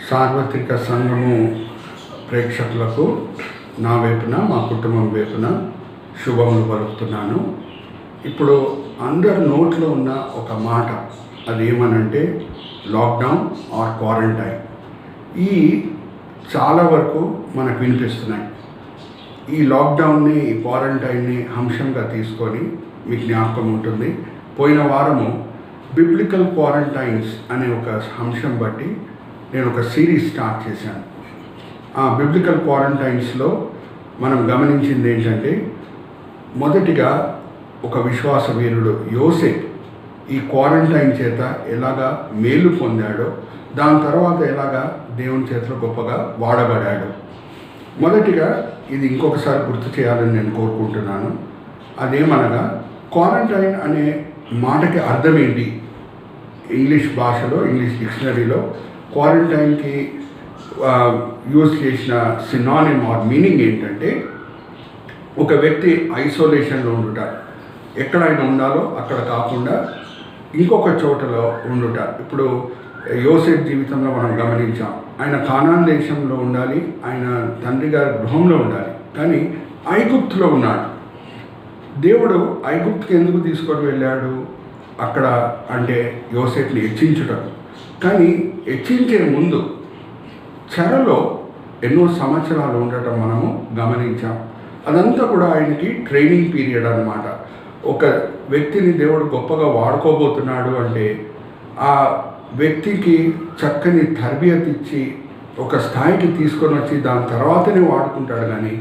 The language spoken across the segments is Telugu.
సార్వత్రిక సంఘము ప్రేక్షకులకు నా వైపున మా కుటుంబం వైపున శుభములు పలుకుతున్నాను. ఇప్పుడు అందరి నోట్లో ఉన్న ఒక మాట, అదేమనంటే లాక్డౌన్ ఆర్ క్వారంటైన్. ఈ చాలా వరకు మనకు వినిపిస్తున్నాయి. ఈ లాక్డౌన్ని, ఈ క్వారంటైన్ని అంశంగా తీసుకొని మీకు జ్ఞాపకం ఉంటుంది, పోయిన వారము బిబ్లికల్ క్వారంటైన్స్ అనే ఒక అంశం బట్టి నేను ఒక సిరీస్ స్టార్ట్ చేశాను. ఆ బిబ్లికల్ క్వారంటైన్స్లో మనం గమనించింది ఏంటంటే, మొదటిగా ఒక విశ్వాస వీరుడు యోసేపు ఈ క్వారంటైన్ చేత ఎలాగా మేలు పొందాడో, దాని తర్వాత ఎలాగా దేవుని చేతిలో గొప్పగా వాడబడాడు. మొదటిగా ఇది ఇంకొకసారి గుర్తు చేయాలని నేను కోరుకుంటున్నాను. అదేమనగా, క్వారంటైన్ అనే మాటకి అర్థం ఏంటి? ఇంగ్లీష్ భాషలో, ఇంగ్లీష్ డిక్షనరీలో క్వారంటైన్కి యూజ్ చేసిన సినానిమ్ ఆర్ మీనింగ్ ఏంటంటే, ఒక వ్యక్తి ఐసోలేషన్లో ఉండుట, ఎక్కడ ఆయన ఉండాలో అక్కడ కాకుండా ఇంకొక చోటలో ఉండుట. ఇప్పుడు యోసేపు జీవితంలో మనం గమనించాం, ఆయన కానాన్ దేశంలో ఉండాలి, ఆయన తండ్రి గారి గృహంలో ఉండాలి, కానీ ఐగుప్తులో ఉన్నాడు. దేవుడు ఐగుప్తుకి ఎందుకు తీసుకొని వెళ్ళాడు? అక్కడ అంటే యోసేపుని హెచ్చించుటకు. కానీ హెచ్చించే ముందు చెరలో ఎన్నో సంవత్సరాలు ఉండటం మనము గమనించాం. అదంతా కూడా ఆయనకి ట్రైనింగ్ పీరియడ్ అన్నమాట. ఒక వ్యక్తిని దేవుడు గొప్పగా వాడుకోబోతున్నాడు అంటే ఆ వ్యక్తికి చక్కని తర్బియత్ ఇచ్చి ఒక స్థాయికి తీసుకొని వచ్చి దాని తర్వాతనే వాడుకుంటాడు, కానీ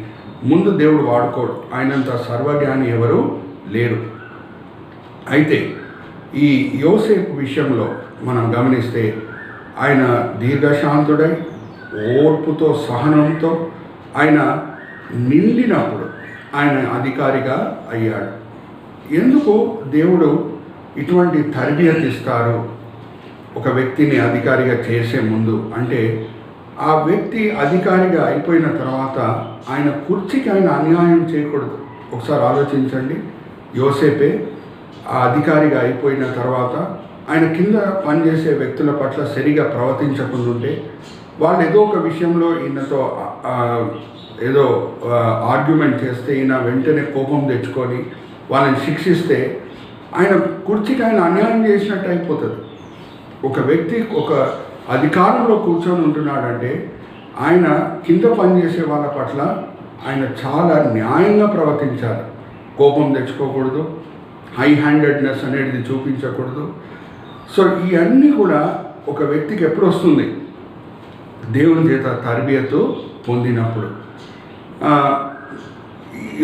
ముందు దేవుడు వాడుకోడు. ఆయనంత సర్వజ్ఞాని ఎవరు లేరు. అయితే ఈ యోసేపు విషయంలో మనం గమనిస్తే, ఆయన దీర్ఘశాంతుడై ఓర్పుతో సహనంతో ఆయన నిండినప్పుడు ఆయన అధికారిగా అయ్యాడు. ఎందుకు దేవుడు ఇటువంటి తర్బియత్ ఇస్తారు ఒక వ్యక్తిని అధికారిగా చేసే ముందు అంటే, ఆ వ్యక్తి అధికారిగా అయిపోయిన తర్వాత ఆయన కుర్చీకి ఆయన అన్యాయం చేయకూడదు. ఒకసారి ఆలోచించండి. యోసేపే ఆ అధికారిగా అయిపోయిన తర్వాత ఆయన కింద పనిచేసే వ్యక్తుల పట్ల సరిగా ప్రవర్తించకుండా వాళ్ళు ఏదో ఒక విషయంలో ఈయనతో ఏదో ఆర్గ్యుమెంట్ చేస్తే ఈయన వెంటనే కోపం తెచ్చుకొని వాళ్ళని శిక్షిస్తే ఆయన కుర్చీకి ఆయన అన్యాయం చేసినట్టు అయిపోతుంది. ఒక వ్యక్తి ఒక అధికారంలో కూర్చొని ఉంటున్నాడంటే ఆయన కింద పనిచేసే వాళ్ళ పట్ల ఆయన చాలా న్యాయంగా ప్రవర్తించాలి. కోపం తెచ్చుకోకూడదు, హై హ్యాండెడ్నెస్ అనేది చూపించకూడదు. సో ఇవన్నీ కూడా ఒక వ్యక్తికి ఎప్పుడు వస్తుంది? దేవుని చేత తర్బియతు పొందినప్పుడు.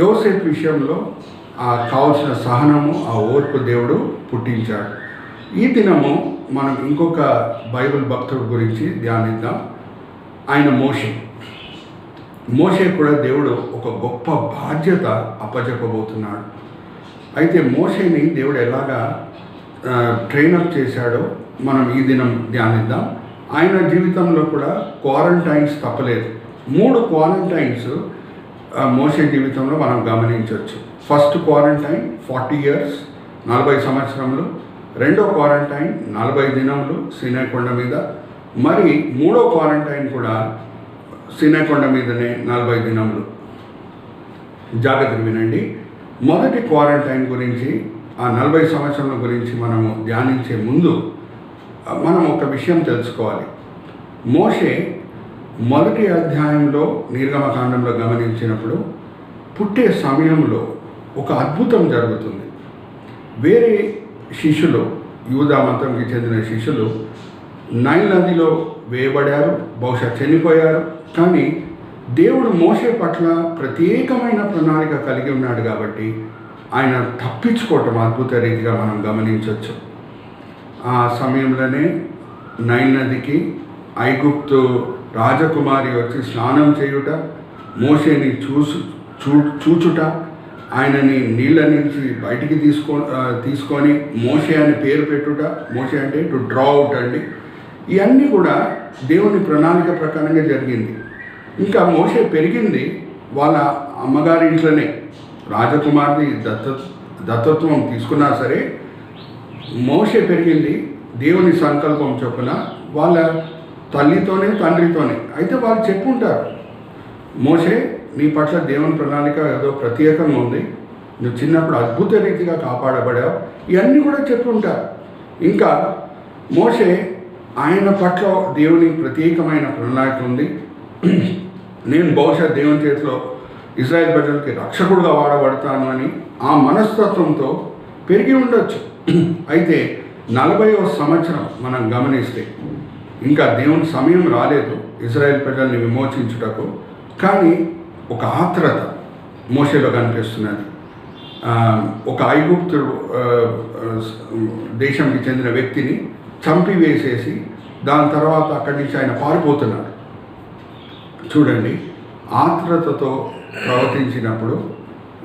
యోసేపు విషయంలో కావాల్సిన సహనము, ఆ ఓర్పు దేవుడు పుట్టించాడు. ఈ దినము మనం ఇంకొక బైబిల్ భక్తుడి గురించి ధ్యానిద్దాం. ఆయన మోషే కూడా దేవుడు ఒక గొప్ప బాధ్యత అప్పచెప్పబోతున్నాడు. అయితే మోషేని దేవుడు ఎలాగా ట్రైనప్ చేశాడో మనం ఈ దినం ధ్యానిద్దాం. ఆయన జీవితంలో కూడా క్వారంటైన్స్ తప్పలేదు. 3 క్వారంటైన్స్ మోషే జీవితంలో మనం గమనించవచ్చు. ఫస్ట్ క్వారంటైన్ 40 years, 40 సంవత్సరములు. రెండో క్వారంటైన్ 40 దినములు సీనాయి కొండ మీద. మరి 3వ క్వారంటైన్ కూడా సీనాయి కొండ మీదనే 40 దినములు. జాగ్రత్తగా వినండి. మొదటి క్వారంటైన్ గురించి, ఆ 40 సంవత్సరాల గురించి మనము ధ్యానించే ముందు మనం ఒక విషయం తెలుసుకోవాలి. మోషే మొదటి అధ్యాయంలో నిర్గమకాండంలో గమనించినప్పుడు పుట్టే సమయంలో ఒక అద్భుతం జరుగుతుంది. వేరే శిష్యులు, యూదా మతంకి చెందిన శిష్యులు నైల్ నదిలో వేయబడారు, బహుశా చనిపోయారు. కానీ దేవుడు మోషే పట్ల ప్రత్యేకమైన ప్రణాళిక కలిగి ఉన్నాడు కాబట్టి ఆయన తప్పించుకోవటం అద్భుత రీతిగా మనం గమనించవచ్చు. ఆ సమయంలోనే నైల్ నదికి ఐగుప్తు రాజకుమారి వచ్చి స్నానం చేయుట, మోషేని చూచుట, ఆయనని నీళ్ళ నుంచి బయటికి తీసుకొని మోషే అని పేరు పెట్టుట. మోషే అంటే టు డ్రా అవుట్ అండి. ఇవన్నీ కూడా దేవుని ప్రణాళిక ప్రకారంగా జరిగింది. ఇంకా మోషే పెరిగింది వాళ్ళ అమ్మగారి ఇంట్లోనే. రాజకుమార్ని దత్తత్వం తీసుకున్నా సరే మోషే పెరిగింది దేవుని సంకల్పం చొప్పున వాళ్ళ తల్లితోనే తండ్రితోనే. అయితే వాళ్ళు చెప్పుంటారు, మోషే నీ పట్ల దేవుని ప్రణాళిక ఏదో ప్రత్యేకంగా ఉంది, నువ్వు చిన్నప్పుడు అద్భుత రీతిగా కాపాడబడావు, ఇవన్నీ కూడా చెప్పుంటారు. ఇంకా మోషే ఆయన పట్ల దేవుని ప్రత్యేకమైన ప్రణాళిక ఉంది, నేను బహుశా దేవుని చేతిలో ఇజ్రాయెల్ ప్రజలకి రక్షకుడుగా వాడబడతాను అని ఆ మనస్తత్వంతో పెరిగి ఉండొచ్చు. అయితే 40వ సంవత్సరం మనం గమనిస్తే ఇంకా దేవుని సమయం రాలేదు ఇజ్రాయెల్ ప్రజల్ని విమోచించుటకు, కానీ ఒక ఆత్రత మోషేలో కనిపిస్తున్నది. ఒక ఐగుప్తుడు దేశంకి చెందిన వ్యక్తిని చంపివేసేసి దాని తర్వాత అక్కడి నుంచి ఆయన పారిపోతున్నాడు. చూడండి, ఆత్రతతో ప్రవర్తించినప్పుడు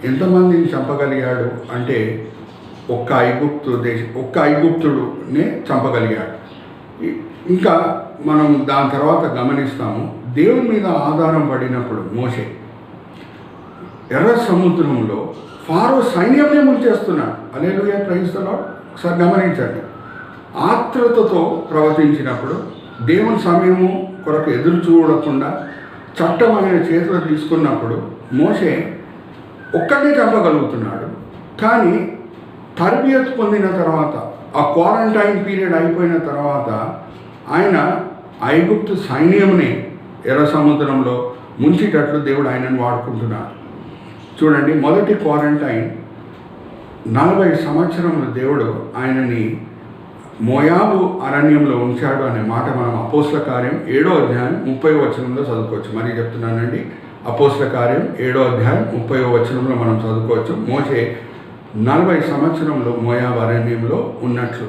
ఎంతమందిని చంపగలిగాడు అంటే ఒక్క ఐగుప్తుడునే చంపగలిగాడు. ఇంకా మనం దాని తర్వాత గమనిస్తాము, దేవుని మీద ఆధారం పడినప్పుడు మోషే ఎర్ర సముద్రంలో ఫారో సైన్యంనే ముంచేస్తున్నాడు. Hallelujah, praise the Lord. ఒకసారి గమనించండి, ఆత్రతతో ప్రవర్తించినప్పుడు దేవుని సమయము కొరకు ఎదురు చూడకుండా చట్టం ఆయన చేతిలో తీసుకున్నప్పుడు మోషే ఒక్కడే చంపగలుగుతున్నాడు. కానీ తరబియత్ పొందిన తర్వాత, ఆ క్వారంటైన్ పీరియడ్ అయిపోయిన తర్వాత ఆయన ఐగుప్తు సైన్యంని ఎర్ర సముద్రంలో ముంచేటట్లు దేవుడు ఆయనను వాడుకుంటున్నాడు. చూడండి, మొదటి క్వారంటైన్ 40 సంవత్సరములు దేవుడు ఆయనని మోయాబు అరణ్యంలో ఉంచాడు అనే మాట మనం అపోస్తల కార్యం 7వ అధ్యాయం 30వ వచనంలో చదువుకోవచ్చు. మరీ చెప్తున్నానండి, అపోస్తల కార్యం 7వ అధ్యాయం 30వ వచనంలో మనం చదువుకోవచ్చు. మోషే 40 సంవత్సరంలో మోయాబు అరణ్యంలో ఉన్నట్లు.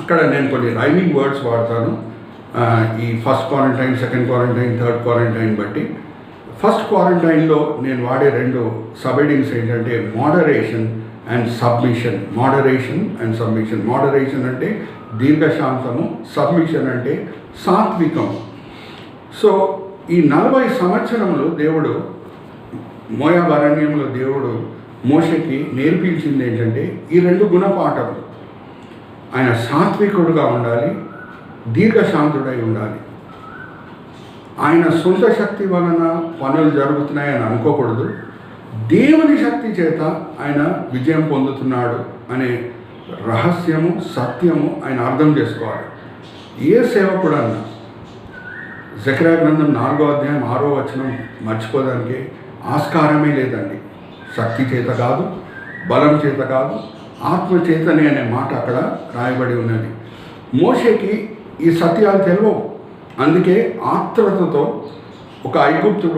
అక్కడ నేను కొన్ని రైమింగ్ వర్డ్స్ వాడతాను, ఈ first quarantine, second quarantine, third quarantine బట్టి. ఫస్ట్ క్వారంటైన్లో నేను వాడే 2 సబ్హెడింగ్స్ ఏంటంటే moderation and submission. Moderation and submission. Moderation అంటే దీర్ఘశాంతము, సబ్మిషన్ అంటే సాత్వికం. సో ఈ 40 సంవత్సరములు దేవుడు మోయాబు అరణ్యంలో దేవుడు మోషేకి నేర్పించింది ఏంటంటే ఈ 2 గుణపాఠములు. ఆయన సాత్వికుడుగా ఉండాలి, దీర్ఘశాంతుడై ఉండాలి. ఆయన సొంత శక్తి వలన పనులు జరుగుతున్నాయని అనుకోకూడదు, దేవుని శక్తి చేత ఆయన విజయం పొందుతున్నాడు అనే రహస్యము, సత్యము ఆయన అర్థం చేసుకోవాలి. ఏ సేవకుడన్నా జకర్యా గ్రంథం 4వ అధ్యాయం 6వ వచనం మర్చిపోదానికి ఆస్కారమే లేదండి. శక్తి చేత కాదు, బలం చేత కాదు, ఆత్మ చేతనే అనే మాట అక్కడ రాయబడి ఉన్నది. మోషేకి ఈ సత్యాలు తెలియవు, అందుకే ఆత్రతతో ఒక ఐగుప్తు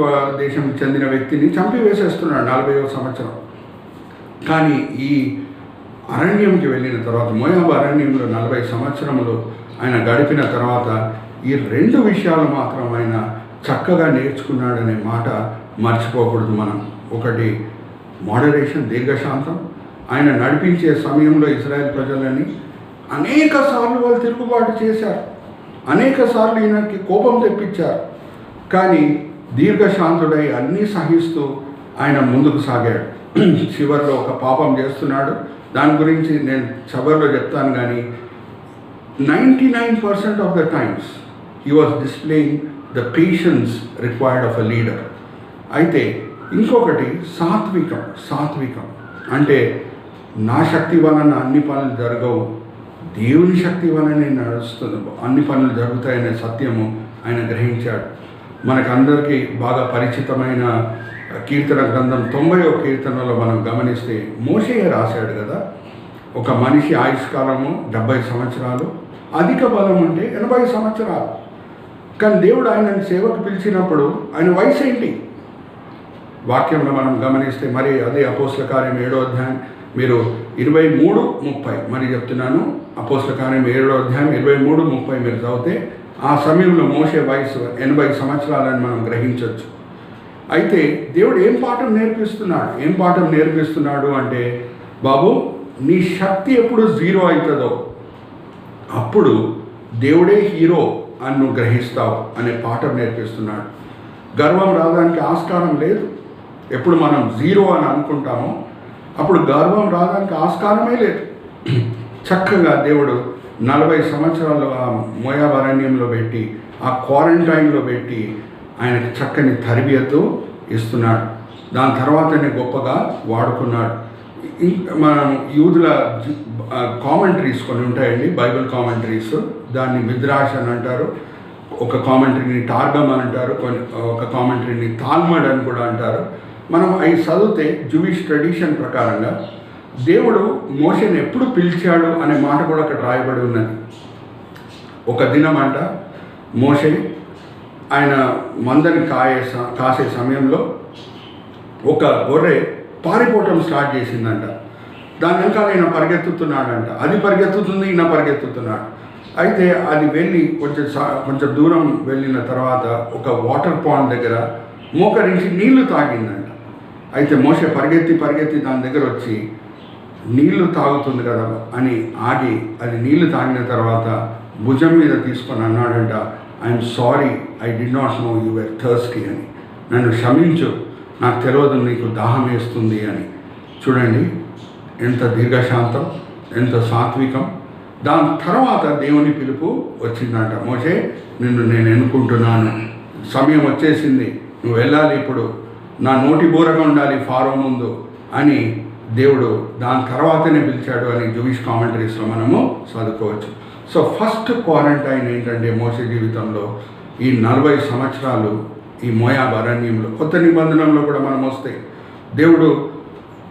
దేశం చెందిన వ్యక్తిని చంపివేసేస్తున్నాడు 40వ సంవత్సరం. కానీ ఈ అరణ్యంకి వెళ్ళిన తర్వాత, మోయాబు అరణ్యంలో 40 సంవత్సరములు ఆయన గడిపిన తర్వాత ఈ 2 విషయాలు మాత్రం ఆయన చక్కగా నేర్చుకున్నాడనే మాట మర్చిపోకూడదు మనం. ఒకటి మోడరేషన్, దీర్ఘశాంతం. ఆయన నడిపించే సమయంలో ఇశ్రాయేల్ ప్రజలని అనేక సార్లు వాళ్ళు తిరుగుబాటు చేశారు, అనేక సార్లు ఈయనకి కోపం తెప్పించారు. కానీ దీర్ఘశాంతుడై అన్నీ సహిస్తూ ఆయన ముందుకు సాగాడు. చివరిలో ఒక పాపం చేస్తున్నాడు, దాని గురించి నేను చివరిలో చెప్తాను. కానీ 99% of the times he was displaying the patience required of a leader. అయితే ఇంకొకటి సాత్వికం. సాత్వికం అంటే నా శక్తి వలన అన్ని పనులు జరగవు, దేవుని శక్తి వలనే నడుస్తుంది, అన్ని పనులు జరుగుతాయనే సత్యము ఆయన గ్రహించాడు. మనకందరికీ బాగా పరిచితమైన కీర్తన గ్రంథం 90వ కీర్తనలో మనం గమనిస్తే మోషే రాశాడు కదా, ఒక మనిషి ఆయుష్కాలము 70 సంవత్సరాలు, అధిక బలం ఉంటే 80 సంవత్సరాలు. కానీ దేవుడు ఆయనను సేవకు పిలిచినప్పుడు ఆయన వయసు ఏంటి? వాక్యంలో మనం గమనిస్తే మరి అదే అపోస్తల కార్యం 7వ అధ్యాయం మీరు 23-30 మరి చెప్తున్నాను. అపోస్తల కార్యం 7వ అధ్యాయం 23-30 మీరు చదివితే ఆ సమయంలో మోషే వయసు 80 సంవత్సరాలని మనం గ్రహించవచ్చు. అయితే దేవుడు ఏం పాఠం నేర్పిస్తున్నాడు అంటే, బాబు నీ శక్తి ఎప్పుడు 0 అవుతుందో అప్పుడు దేవుడే హీరో అని నువ్వు గ్రహిస్తావు అనే పాఠం నేర్పిస్తున్నాడు. గర్వం రావడానికి ఆస్కారం లేదు. ఎప్పుడు మనం 0 అని అనుకుంటామో అప్పుడు గర్వం రావడానికి ఆస్కారమే లేదు. చక్కగా దేవుడు 40 సంవత్సరాలు ఆ మోయాబు అరణ్యంలో పెట్టి, ఆ క్వారంటైన్లో పెట్టి ఆయనకి చక్కని తరబియతు ఇస్తున్నాడు. దాని తర్వాతనే గొప్పగా వాడుకున్నాడు. మనం యూదుల కామెంటరీస్ కొన్ని ఉంటాయండి, బైబిల్ కామెంటరీస్. దాన్ని మిద్రాష్ అని అంటారు, ఒక కామెంటరీని టార్గమ్ అని అంటారు, ఒక కామెంటరీని తాల్మడ్ అని కూడా అంటారు. మనం అవి చదివితే జూయిష్ ట్రెడిషన్ ప్రకారంగా దేవుడు మోషేని ఎప్పుడు పిలిచాడు అనే మాట కూడా అక్కడ రాయబడి ఉన్నది. ఒక దినం అంట మోషే ఆయన మందని కాసే సమయంలో ఒక గొర్రె పారిపోవటం స్టార్ట్ చేసిందంట. దాని వెనకాల ఈయన పరిగెత్తుతున్నాడంట. అది పరిగెత్తుతుంది, ఈయన పరిగెత్తుతున్నాడు. అయితే అది వెళ్ళి కొంచెం దూరం వెళ్ళిన తర్వాత ఒక వాటర్ పాండ్ దగ్గర మోకరించి నీళ్లు తాగిందంట. అయితే మోషే పరిగెత్తి దాని దగ్గర వచ్చి నీళ్లు తాగుతుంది కదా అని ఆగి, అది నీళ్లు తాగిన తర్వాత భుజం మీద తీసుకొని అన్నాడంట, I'm sorry, I did not know you were thirsty అని. నన్ను క్షమించు, నాకు తెలియదు నీకు దాహం వేస్తుంది అని. చూడండి ఎంత దీర్ఘశాంతం, ఎంత సాత్వికం. దాని తర్వాత దేవుని పిలుపు వచ్చిందంట, మోషే నిన్ను నేను ఎన్నుకుంటున్నాను, సమయం వచ్చేసింది, నువ్వు వెళ్ళాలి, ఇప్పుడు నా నోటి బూరగా ఉండాలి ఫారో ముందు అని దేవుడు దాని తర్వాతనే పిలిచాడు అని జూయిష్ కామెంటరీస్లో మనము చదువుకోవచ్చు. సో ఫస్ట్ క్వారంటైన్ ఏంటంటే మోషే జీవితంలో ఈ 40 సంవత్సరాలు ఈ మోయాబు అరణ్యంలో. కొత్త నిబంధనలో కూడా మనం వస్తే దేవుడు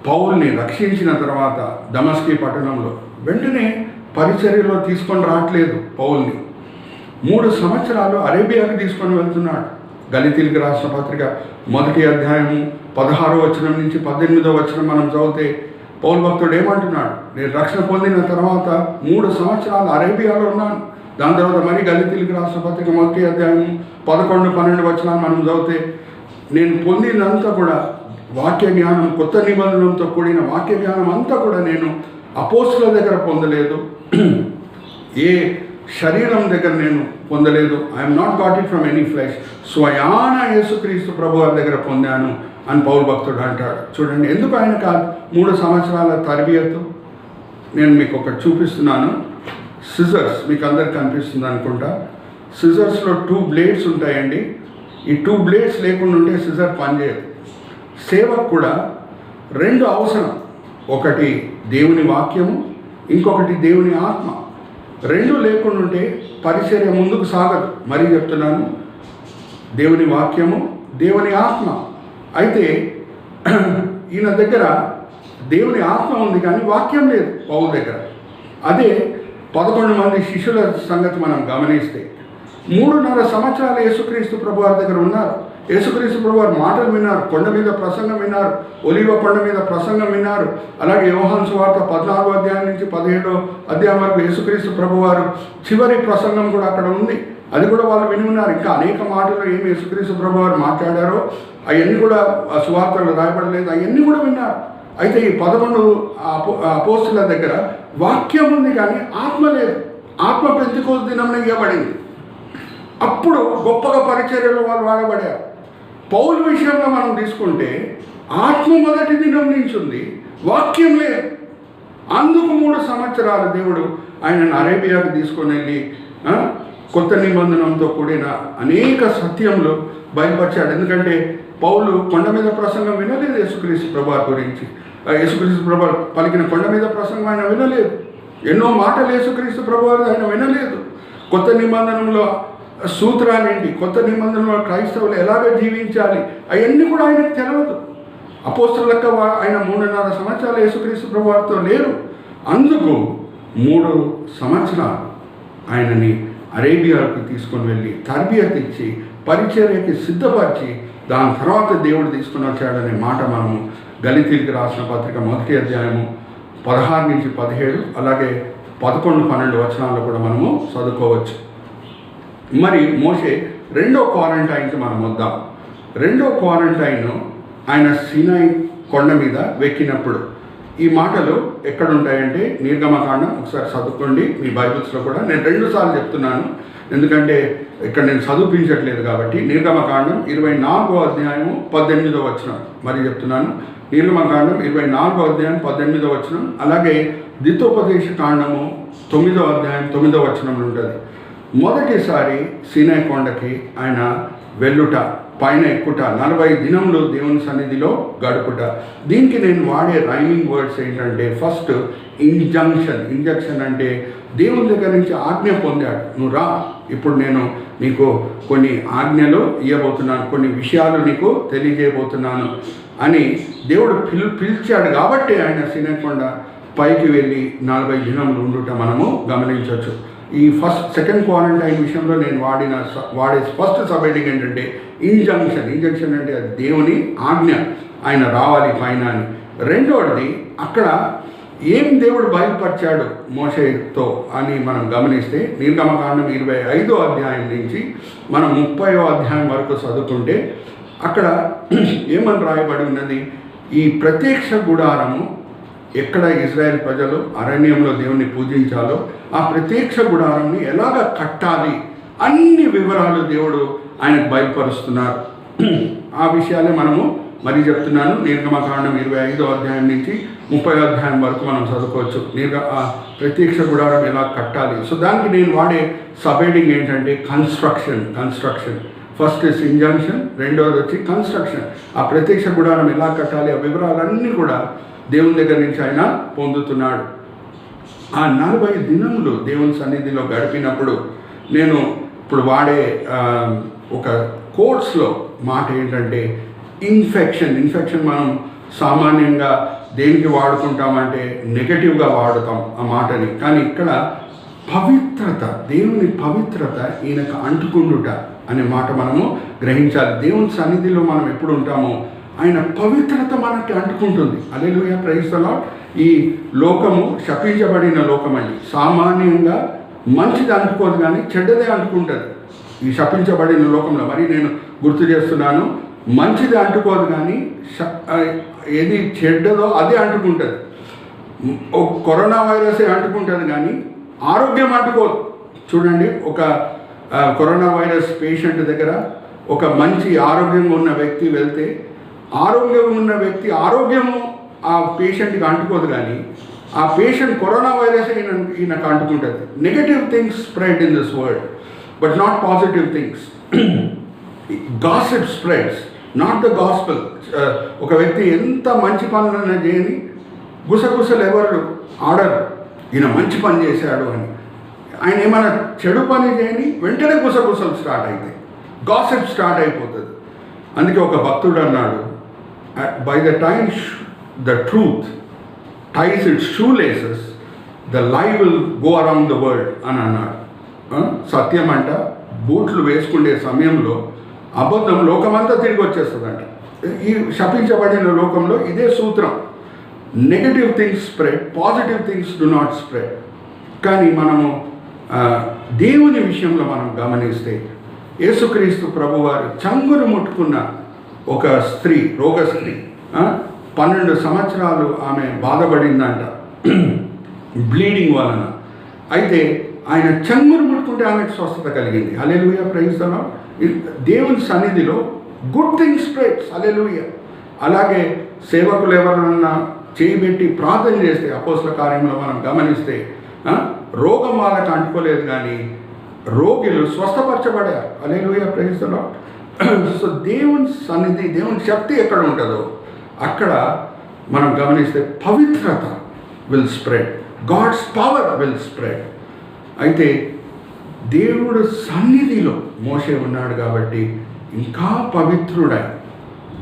పౌల్ని రక్షించిన తర్వాత దమస్కీ పట్టణంలో వెంటనే పరిచర్యలో తీసుకొని రావట్లేదు. పౌల్ని 3 సంవత్సరాలు అరేబియాకి తీసుకొని వెళ్తున్నాడు. గలితీలకు రాసిన పత్రిక 1వ అధ్యాయము 16వ వచనం నుంచి 18వ వచనం మనం చదివితే పౌలు భక్తుడు ఏమంటున్నాడు, నేను రక్షణ పొందిన తర్వాత 3 సంవత్సరాలు అరేబియాలో ఉన్నాను. దాని తర్వాత మరి గలితీలకు రాసిన పత్రిక 1వ అధ్యాయము 11, 12 వచనాలు మనం చదివితే నేను పొందినంతా కూడా వాక్య జ్ఞానం, కొత్త నిబంధనలతో కూడిన వాక్య జ్ఞానం అంతా కూడా నేను అపోస్తుల దగ్గర పొందలేదు, ఏ శరీరం దగ్గర నేను పొందలేదు. I'm not got it from any flesh, స్వయాన యేసుక్రీస్తు ప్రభు వారి దగ్గర పొందాను అని పౌలు భక్తుడు అంటాడు. చూడండి ఎందుకు ఆయన కాదు 3 సంవత్సరాల తరబియతు. నేను మీకు ఒకటి చూపిస్తున్నాను. సిజర్స్ మీకు అందరికి కనిపిస్తుంది అనుకుంటా. సిజర్స్లో 2 బ్లేడ్స్ ఉంటాయండి. ఈ 2 బ్లేడ్స్ లేకుండా ఉంటే సిజర్ పనిచేయదు. సేవకు కూడా 2 అవసరం, ఒకటి దేవుని వాక్యము, ఇంకొకటి దేవుని ఆత్మ. 2 లేకుండా ఉంటే పరిచర్య ముందుకు సాగదు. మరీ చెప్తున్నాను, దేవుని వాక్యము, దేవుని ఆత్మ. అయితే ఈయన దగ్గర దేవుని ఆత్మ ఉంది కానీ వాక్యం లేదు పౌలు దగ్గర. అదే 11 మంది శిష్యుల సంగతి మనం గమనిస్తే 3.5 సంవత్సరాలు యేసుక్రీస్తు ప్రభు వారి దగ్గర ఉన్నారు. యేసుక్రీస్తు ప్రభు వారి మాటలు విన్నారు, కొండ మీద ప్రసంగం విన్నారు, ఒలీవ కొండ మీద ప్రసంగం విన్నారు. అలాగే యోహాను సువార్త 14వ అధ్యాయం నుంచి 17వ అధ్యాయం వరకు యేసుక్రీస్తు ప్రభు వారు చివరి ప్రసంగం కూడా అక్కడ ఉంది. అది కూడా వాళ్ళు విని ఉన్నారు. ఇంకా అనేక మాటలు ఏమి యేసుక్రీస్తు ప్రభు వారు మాట్లాడారో అవన్నీ కూడా ఆ సువార్తలు రాయబడలేదు, అవన్నీ కూడా విన్నారు. అయితే ఈ 11 అపోస్తుల దగ్గర వాక్యం ఉంది కానీ ఆత్మ లేదు. ఆత్మ పెంతెకోస్తు దినమున ఇవ్వబడింది. అప్పుడు గొప్పగా పరిచర్యలో వాళ్ళు వాడబడారు. పౌలు విషయంలో మనం తీసుకుంటే ఆత్మ మొదటి దినం నుంచి ఉంది, వాక్యం లేదు. అందుకు 3 సంవత్సరాలు దేవుడు ఆయనను అరేబియాకు తీసుకొని వెళ్ళి కొత్త నిబంధనతో కూడిన అనేక సత్యములు బయలుపరిచాడు. ఎందుకంటే పౌలు కొండ మీద ప్రసంగం వినలేదు యేసుక్రీస్తు ప్రభు గురించి. యేసుక్రీస్తు ప్రభు పలికిన కొండ మీద ప్రసంగం ఆయన వినలేదు. ఎన్నో మాటలు యేసుక్రీస్తు ప్రభు ఆయన వినలేదు. కొత్త నిబంధనలో సూత్రాలు ఏంటి, కొత్త నిబంధనలో క్రైస్తవులు ఎలాగ జీవించాలి, అవన్నీ కూడా ఆయనకు తెలియదు. అపోస్తలుల లెక్క ఆయన 3.5 సంవత్సరాలు యేసుక్రీస్తు ప్రభు వారితో లేరు. అందుకు 3 సంవత్సరాలు ఆయనని అరేబియాకు తీసుకొని వెళ్ళి తరబియత్ ఇచ్చి పరిచర్యకి సిద్ధపరిచి దాని తర్వాత దేవుడు తీసుకుని వచ్చాడనే మాట మనము గలితీలకు రాసిన పత్రిక 1వ అధ్యాయము 16 నుంచి 17 అలాగే 11, 12 వచనాల్లో కూడా మనము చదువుకోవచ్చు. మరి మోషే 2వ క్వారంటైన్కి మనం వద్దాం. 2వ క్వారంటైన్ ఆయన సీనాయి కొండ మీద వెక్కినప్పుడు. ఈ మాటలు ఎక్కడుంటాయంటే నిర్గమకాండం, ఒకసారి చదువుకోండి మీ బైబిల్స్లో కూడా. నేను 2 సార్లు చెప్తున్నాను ఎందుకంటే ఇక్కడ నేను చదివించట్లేదు కాబట్టి. నిర్గమకాండం 24వ అధ్యాయము 18వ వచనం మరి చెప్తున్నాను. నిర్గమకాండం 24వ అధ్యాయం 18వ వచనం, అలాగే ద్వితోపదేశ కాండము 9వ అధ్యాయం 9వ వచనంలో ఉంటుంది. మొదటిసారి సీనాయి కొండకి ఆయన వెళ్ళుట, పైన ఎక్కుట, 40 దినములు దేవుని సన్నిధిలో గడుపుట. దీనికి నేను వాడే రైమింగ్ వర్డ్స్ ఏంటంటే, ఫస్ట్ ఇంజంక్షన్ అంటే దేవుని దగ్గర నుంచి ఆజ్ఞ పొందాడు. నువ్వు రా, ఇప్పుడు నేను నీకు కొన్ని ఆజ్ఞలు ఇవ్వబోతున్నాను, కొన్ని విషయాలు నీకు తెలియజేయబోతున్నాను అని దేవుడు పిలిచాడు. కాబట్టి ఆయన సీనాయి కొండ పైకి వెళ్ళి 40 దినములు ఉండుట మనము గమనించవచ్చు. ఈ సెకండ్ క్వారంటైన్ విషయంలో నేను వాడే ఫస్ట్ సబ్ హెడ్డింగ్ ఏంటంటే ఇంజంక్షన్ అంటే అది దేవుని ఆజ్ఞ, ఆయన రావాలి పైన అని. రెండవది, అక్కడ ఏం దేవుడు బయలుపరిచాడు మోషేతో అని మనం గమనిస్తే, నిర్గమకాండం 25వ అధ్యాయం నుంచి మనం 30వ అధ్యాయం వరకు చదువుకుంటే అక్కడ ఏమని రాయబడి ఉన్నది, ఈ ప్రత్యక్ష గుడారము ఎక్కడ ఇజ్రాయెల్ ప్రజలు అరణ్యంలో దేవుణ్ణి పూజించాలో ఆ ప్రత్యక్ష గుడారాన్ని ఎలాగ కట్టాలి అన్ని వివరాలు దేవుడు ఆయనకు బయలుపరుస్తున్నారు. ఆ విషయాలే మనము మరి చెప్తున్నాను. నిర్గమకాండం 25వ అధ్యాయం నుంచి 30వ అధ్యాయం వరకు మనం చదువుకోవచ్చు. ప్రత్యక్ష గుడారం ఎలా కట్టాలి. సో దానికి నేను వాడే సబ్ హెడ్డింగ్ ఏంటంటే కన్స్ట్రక్షన్. ఫస్ట్ ఇస్ ఇంజంక్షన్, రెండవది వచ్చి కన్స్ట్రక్షన్. ఆ ప్రత్యక్ష గుడారం ఎలా కట్టాలి, ఆ వివరాలన్నీ కూడా దేవుని దగ్గర నుంచి ఆయన పొందుతున్నాడు. ఆ 40 దినములు దేవుని సన్నిధిలో గడిపినప్పుడు నేను ఇప్పుడు వాడే ఒక కోర్స్లో మాట ఏంటంటే ఇన్ఫెక్షన్ మనం సామాన్యంగా దేనికి వాడుకుంటామంటే నెగటివ్గా వాడుతాం ఆ మాటని. కానీ ఇక్కడ పవిత్రత, దేవుని పవిత్రత ఈయనకు అంటుకుండుట అనే మాట మనము గ్రహించాలి. దేవుని సన్నిధిలో మనం ఎప్పుడు ఉంటామో ఆయన పవిత్రత మనకి అంటుకుంటుంది. హల్లెలూయా, ప్రైజ్ ది లార్డ్. ఈ లోకము శపించబడిన లోకం అండి. సామాన్యంగా మంచిది అంటుకోదు కానీ చెడ్డదే అంటుకుంటుంది ఈ శపించబడిన లోకంలో. మరి నేను గుర్తు చేస్తున్నాను, మంచిది అంటుకోదు కానీ ఏది చెడ్డదో అదే అంటుకుంటుంది. కరోనా వైరసే అంటుకుంటుంది కానీ ఆరోగ్యం అంటుకోదు. చూడండి, ఒక కరోనా వైరస్ పేషెంట్ దగ్గర ఒక మంచి ఆరోగ్యంగా ఉన్న వ్యక్తి వెళ్తే ఆరోగ్యము ఆ పేషెంట్కి అంటుకోదు కానీ ఆ పేషెంట్ కరోనా వైరస్ ఈయనకు అంటుకుంటుంది. Negative things spread in this world but not positive things. Gossip spreads, not the gospel. ఒక వ్యక్తి ఎంత మంచి పనులైనా చేయని గుసగుసలు ఎవరు ఆడరు, ఈయన మంచి పని చేశాడు అని. ఆయన ఏమైనా చెడు పని చేయని వెంటనే గుసగుసలు స్టార్ట్ అవుతాయి, గాసిప్ స్టార్ట్ అయిపోతుంది. అందుకే ఒక భక్తుడు అన్నాడు, by the time the truth ties its shoelaces the lie will go around the world అని అన్నాడు. సత్యం అంట బూట్లు వేసుకునే సమయంలో అబద్ధం లోకమంతా తిరిగి వచ్చేస్తుందంట. ఈ శపించబడిన లోకంలో ఇదే సూత్రం. Negative things spread, positive things do not spread. కానీ మనము దేవుని విషయంలో మనం గమనిస్తే యేసుక్రీస్తు ప్రభువారు చంగును ముట్టుకున్న ఒక స్త్రీ, రోగ స్త్రీ, 12 సంవత్సరాలు ఆమె బాధపడిందంట బ్లీడింగ్ వలన. అయితే ఆయన చంగును ముట్టుకుంటే ఆమెకు స్వస్థత కలిగింది. హల్లెలూయా, ప్రైజ్ ది లార్డ్. దేవుని సన్నిధిలో గుడ్ థింగ్స్ స్ప్రెడ్స్. హల్లెలూయా. అలాగే సేవకులు ఎవరన్నా చేయబెట్టి ప్రార్థన చేస్తే అపోస్తల కార్యంలో మనం గమనిస్తే రోగం వాళ్ళకి అంటుకోలేదు కానీ రోగులు స్వస్థపరచబడారు. హల్లెలూయా, ప్రైజ్ ది లార్డ్. సో దేవుని సన్నిధి, దేవుని శక్తి ఎక్కడ ఉంటుందో అక్కడ మనం గమనిస్తే పవిత్రత will spread, god's power will spread. అయితే దేవుడు సన్నిధిలో మోషే ఉన్నాడు కాబట్టి ఇంకా పవిత్రుడై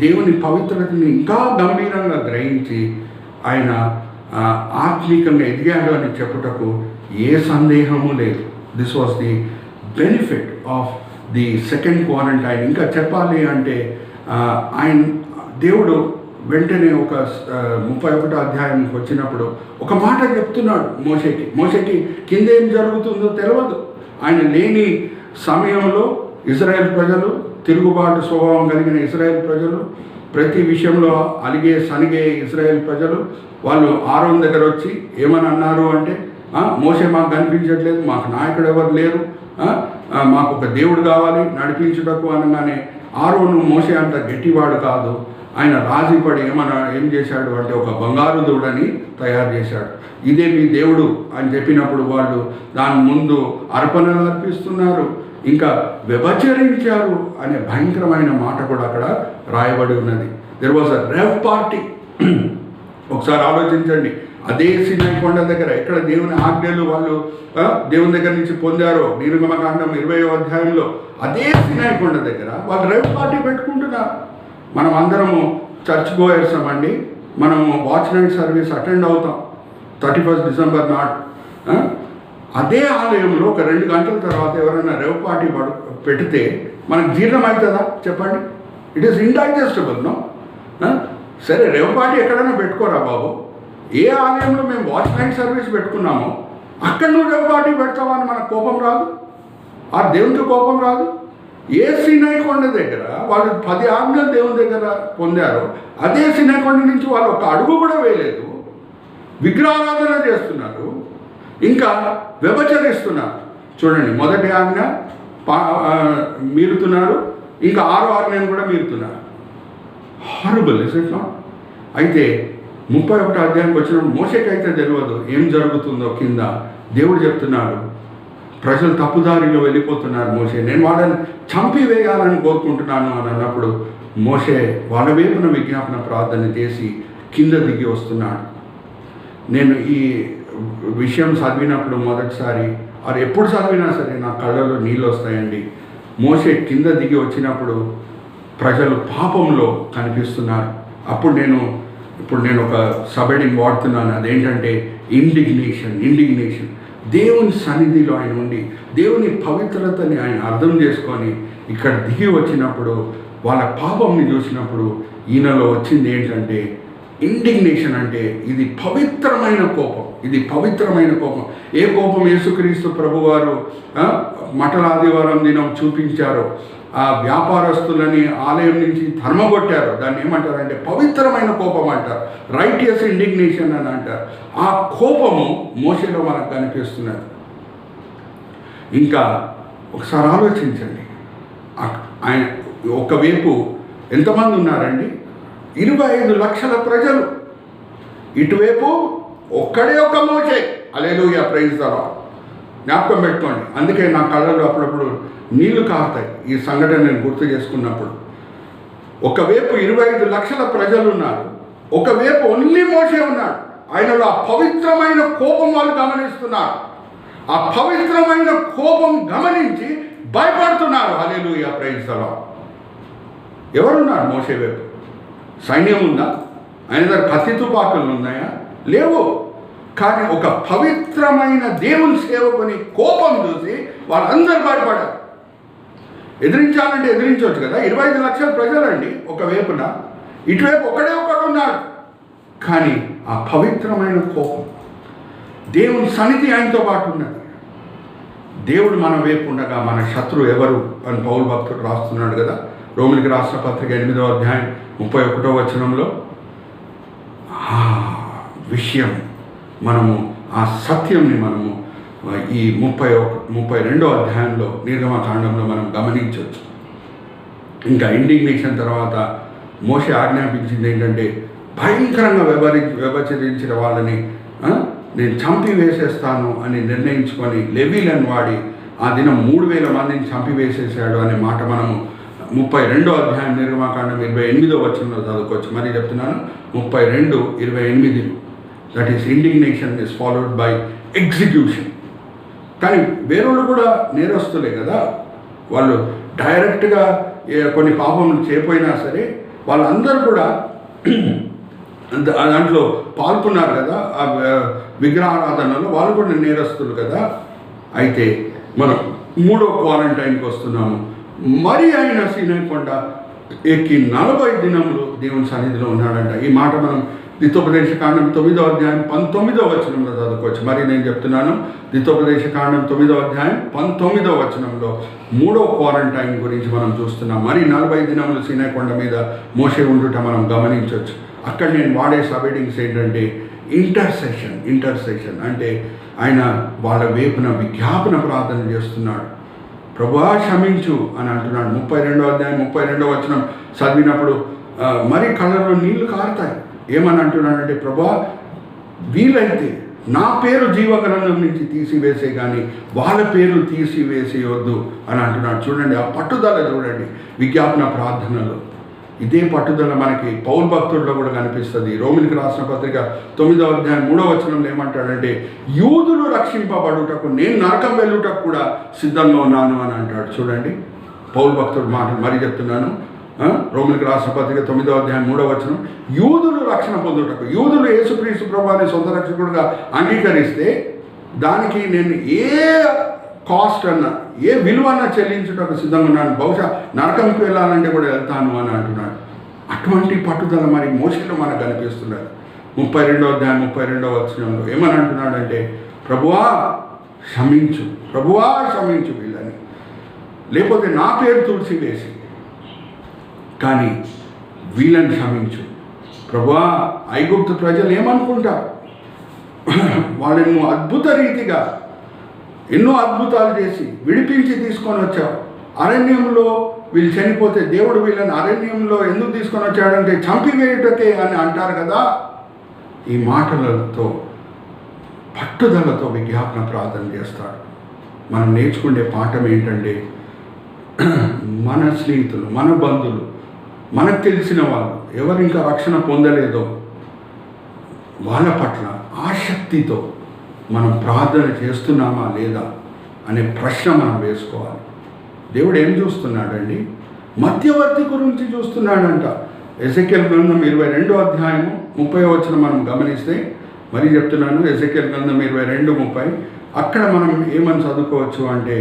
దేవుని పవిత్రతని ఇంకా గంభీరంగా గ్రహించి ఆయన ఆత్మీకంగా ఎదిగాడు అని చెప్పుటకు ఏ సందేహము లేదు. This was the benefit of the second quarantine. ఇంకా చెప్పాలి అంటే ఆయన దేవుడు వెంటనే ఒక 31వ అధ్యాయానికి వచ్చినప్పుడు ఒక మాట చెప్తున్నాడు మోషేకి కింద ఏం జరుగుతుందో తెలియదు. ఆయన లేని సమయంలో ఇజ్రాయెల్ ప్రజలు, తిరుగుబాటు స్వభావం కలిగిన ఇజ్రాయెల్ ప్రజలు, ప్రతి విషయంలో అలిగే సనిగే ఇజ్రాయెల్ ప్రజలు, వాళ్ళు ఆరోన్ దగ్గర వచ్చి ఏమని అన్నారు అంటే, మోషే మాకు కనిపించట్లేదు, మాకు నాయకుడు ఎవరు లేరు, మాకు ఒక దేవుడు కావాలి నడిపించుటకు అనగానే ఆరోను మోషే అంత గట్టివాడు కాదు. ఆయన రాజీపడి ఏం చేశాడు అంటే ఒక బంగారు దూడని తయారు చేశాడు. ఇదే మీ దేవుడు అని చెప్పినప్పుడు వాళ్ళు దాని ముందు అర్పణలు అర్పిస్తున్నారు, ఇంకా వ్యభిచరించారు అనే భయంకరమైన మాట కూడా అక్కడ రాయబడి ఉన్నది. There was a rave party. ఒకసారి ఆలోచించండి, అదే సీనాయి కొండ దగ్గర ఎక్కడ దేవుని ఆజ్ఞలు వాళ్ళు దేవుని దగ్గర నుంచి పొందారో, నిర్గమకాండం 20వ అధ్యాయంలో అదే సీనాయి కొండ దగ్గర వాళ్ళు రేవ్ పార్టీ పెట్టుకుంటున్నారు. మనం అందరము చర్చ్ గోయర్స్ అండి, మనము వాచ్ నైట్ సర్వీస్ అటెండ్ అవుతాం 31 డిసెంబర్ నాడు. అదే ఆలయంలో ఒక 2 గంటల తర్వాత ఎవరైనా రేవ్ పార్టీ పెడితే మనకు జీర్ణం అవుతుందా చెప్పండి? It is indigestible. నో. సరే, రేవ్ పార్టీ ఎక్కడైనా పెట్టుకోరా బాబు, ఏ ఆలయంలో మేము వాచ్ నైట్ సర్వీస్ పెట్టుకున్నామో అక్కడ నువ్వు రేవ్ పార్టీ పెడతావని మనకు కోపం రాదు? ఆ దేవునికి కోపం రాదు? ఏ సీనాయి కొండ దగ్గర వాళ్ళు 10 ఆజ్ఞలు దేవుని దగ్గర పొందారో అదే సీనాయి కొండ నుంచి వాళ్ళు ఒక అడుగు కూడా వేయలేదు, విగ్రహారాధన చేస్తున్నారు, ఇంకా వ్యభిచరిస్తున్నారు. చూడండి, మొదటి ఆజ్ఞ మీరుతున్నారు, ఇంకా 6వ ఆజ్ఞను కూడా మీరుతున్నారు. Horrible, is it not? అయితే 31వ అధ్యాయానికి వచ్చినప్పుడు మోషేకైతే తెలియదు ఏం జరుగుతుందో. కింద దేవుడు చెప్తున్నాడు, ప్రజలు తప్పుదారిలో వెళ్ళిపోతున్నారు మోషే, నేను వాళ్ళని చంపివేయాలని కోరుకుంటున్నాను అని అన్నప్పుడు మోషే వాళ్ళ వైపున విజ్ఞాపన ప్రార్థన చేసి కింద దిగి వస్తున్నాడు. నేను ఈ విషయం చదివినప్పుడు మొదటిసారి, అది ఎప్పుడు చదివినా సరే నా కళ్ళలో నీళ్ళు వస్తాయండి. మోషే కింద దిగి వచ్చినప్పుడు ప్రజలు పాపంలో కనిపిస్తున్నారు. ఇప్పుడు నేను ఒక సబెడింగ్ వాడుతున్నాను, అదేంటంటే ఇండిగ్నేషన్. దేవుని సన్నిధిలో ఆయన ఉండి దేవుని పవిత్రతని ఆయన అర్థం చేసుకొని ఇక్కడ దిగి వచ్చినప్పుడు వాళ్ళ పాపంని చూసినప్పుడు ఈయనలో వచ్చింది ఏంటంటే ఇండిగ్నేషన్. అంటే ఇది పవిత్రమైన కోపం, ఇది పవిత్రమైన కోపం. ఏ కోపం యేసుక్రీస్తు ప్రభువారు మటల ఆదివారం దినం చూపించారో, ఆ వ్యాపారస్తులని ఆలయం నుంచి ధర్మగొట్టారు, దాన్ని ఏమంటారంటే పవిత్రమైన కోపం అంటారు, రైటియస్ ఇండిగ్నేషన్ అని అంటారు. ఆ కోపము మోషేలో మనకు కనిపిస్తున్నది. ఇంకా ఒకసారి ఆలోచించండి, ఆయన ఒకవైపు ఎంతమంది ఉన్నారండి? 25 లక్షల ప్రజలు, ఇటువైపు ఒక్కడే ఒక మోషే. హల్లెలూయా, ప్రైజ్ ది లార్డ్. జ్ఞాపకం పెట్టుకోండి, అందుకే నా కళ్ళలో అప్పుడప్పుడు నీళ్లు కారుతాయి ఈ సంఘటన నేను గుర్తు చేసుకున్నప్పుడు. ఒకవైపు 25 లక్షల ప్రజలు ఉన్నారు, ఒకవైపు ఓన్లీ మోషే ఉన్నాడు. ఆయనలో ఆ పవిత్రమైన కోపం వాళ్ళు గమనిస్తున్నారు. ఆ పవిత్రమైన కోపం గమనించి భయపడుతున్నారు. హల్లెలూయా, ప్రైజ్ ది లార్డ్. ఎవరున్నారు మోషే వైపు? సైన్యం ఉందా? ఆయన దగ్గర కత్తి తుపాకులు ఉన్నాయా? లేవు. కానీ ఒక పవిత్రమైన దేవుని సేవకుని కోపం చూసి వాళ్ళందరూ భయపడారు. ఎదిరించాలంటే ఎదిరించవచ్చు కదా, 25 లక్షల ప్రజలండి ఒకవైపున, ఇటువైపు ఒకడే ఒకడు ఉన్నాడు. కానీ ఆ పవిత్రమైన కోపం, దేవుని సన్నిధి ఆయనతో పాటు ఉన్నది. దేవుడు మన వైపు ఉండగా మన శత్రువు ఎవరు అని పౌలు భక్తుడు రాస్తున్నాడు కదా, రోమిలికి రాసిన పత్రిక 8వ అధ్యాయం 31వ వచనంలో. ఆ విషయం మనము, ఆ సత్యంని మనము ఈ 32వ అధ్యాయంలో నిర్గమకాండంలో మనం గమనించవచ్చు. ఇంకా ఇండిగ్నేషన్ తర్వాత మోషే ఆజ్ఞాపించింది ఏంటంటే భయంకరంగా వ్యభిచరించిన వాళ్ళని నేను చంపివేసేస్తాను అని నిర్ణయించుకొని లెవీలను వాడి ఆ దినం 3000 మందిని చంపివేసేసాడు అనే మాట మనము 32వ అధ్యాయం నిర్గమకాండం 28వ వచనంలో చదువుకోవచ్చు. మరి చెప్తున్నాను, 32:28. That is indignation is followed by execution. కానీ వేరేవాళ్ళు కూడా నేరస్తులే కదా, వాళ్ళు డైరెక్ట్గా కొన్ని పాపములు చేయపోయినా సరే వాళ్ళందరూ కూడా దాంట్లో పాల్గొన్నారు కదా, ఆ విగ్రహారాధనలో వాళ్ళు కూడా నేరస్తులు కదా. అయితే మనం 3వ క్వారంటైన్కి వస్తున్నాము. మరి ఆయన సీనాయి కొండ ఎక్కి 40 దినములు దేవుని సన్నిధిలో ఉన్నాడంట. ఈ మాట మనం ద్వితోపదేశకాండం 9వ అధ్యాయం 19వ వచనంలో చదువుకోవచ్చు. మరి నేను చెప్తున్నాను, ద్వితోపదేశకాండం 9వ అధ్యాయం 19వ వచనంలో 3వ క్వారంటైన్ గురించి మనం చూస్తున్నాం. మరి 40 దినములు సీనాయి కొండ మీద మోషే ఉండుట మనం గమనించవచ్చు. అక్కడ నేను వాడే సబెడింగ్స్ ఏంటంటే ఇంటర్సెషన్ అంటే ఆయన వాళ్ళ వైపున విజ్ఞాపన ప్రార్థన చేస్తున్నాడు. ప్రభువా క్షమించు అని అంటున్నాడు. 32వ అధ్యాయం 32వ వచనం చదివినప్పుడు మరి కళ్ళలో నీళ్లు కారుతాయి. ఏమని అంటున్నాడంటే, ప్రభా వీలైతే నా పేరు జీవగ్రంథం నుంచి తీసివేసే కానీ వాళ్ళ పేరు తీసివేసేయొద్దు అని అంటున్నాడు. చూడండి ఆ పట్టుదల, చూడండి విజ్ఞాపన ప్రార్థనలో ఇదే పట్టుదల మనకి పౌలు భక్తుల్లో కూడా కనిపిస్తుంది. రోమిలికి రాసిన పత్రిక 9వ అధ్యాయం 3వ వచనంలో ఏమంటాడంటే, యూదులు రక్షింపబడుటకు నేను నరకం వెళ్ళుటకు కూడా సిద్ధంగా ఉన్నాను అని అంటాడు. చూడండి పౌలు భక్తుడు మాటలు మరి చెప్తున్నాను. రోమిలికి రాసిన పత్రిక 9వ అధ్యాయం 3వ వచనం, యూదులు రక్షణ పొందుటకు, యూదులు యేసుక్రీస్తు ప్రభువుని సొంత రక్షకుడుగా అంగీకరిస్తే దానికి నేను ఏ కాస్ట్ అన్నా ఏ విలువ అన్నా చెల్లించుటకు సిద్ధంగా ఉన్నాను, బహుశా నరకంకి వెళ్ళాలంటే కూడా వెళ్తాను అని అంటున్నాడు. అటువంటి పట్టుదల మరి మోషేలో మనకు కనిపిస్తున్నాడు. 32వ అధ్యాయం 32వ వచనంలో ఏమని అంటున్నాడంటే, ప్రభువా క్షమించు, ప్రభువా క్షమించు వీళ్ళని, లేకపోతే నా పేరు తుడిచివేసి కానీ వీళ్ళని క్షమించు. ప్రభువా ఐగుప్తు ప్రజలు ఏమనుకుంటారు, వాళ్ళని అద్భుత రీతిగా ఎన్నో అద్భుతాలు చేసి విడిపించి తీసుకొని వచ్చావు. అరణ్యంలో వీళ్ళు చనిపోతే దేవుడు వీళ్ళని అరణ్యంలో ఎందుకు తీసుకొని వచ్చాడంటే చంపివేయుటకే అని అంటారు కదా. ఈ మాటలతో పట్టుదలతో విజ్ఞాపన ప్రార్థన చేస్తాడు. మనం నేర్చుకునే పాఠం ఏంటంటే, మన స్నేహితులు, మన బంధువులు, మనకు తెలిసిన వాళ్ళు ఎవరు ఇంకా రక్షణ పొందలేదో వాళ్ళ పట్ల ఆసక్తితో మనం ప్రార్థన చేస్తున్నామా లేదా అనే ప్రశ్న మనం వేసుకోవాలి. దేవుడు ఏం చూస్తున్నాడండి? మధ్యవర్తి గురించి చూస్తున్నాడంట. ఎజెకియెల్ గ్రంథం 22వ అధ్యాయం 30వ వచనం మనం గమనిస్తే, మరి చెప్తున్నాను, ఎజెకియెల్ గ్రంథం 22:30 అక్కడ మనం ఏమని చదువుకోవచ్చు అంటే,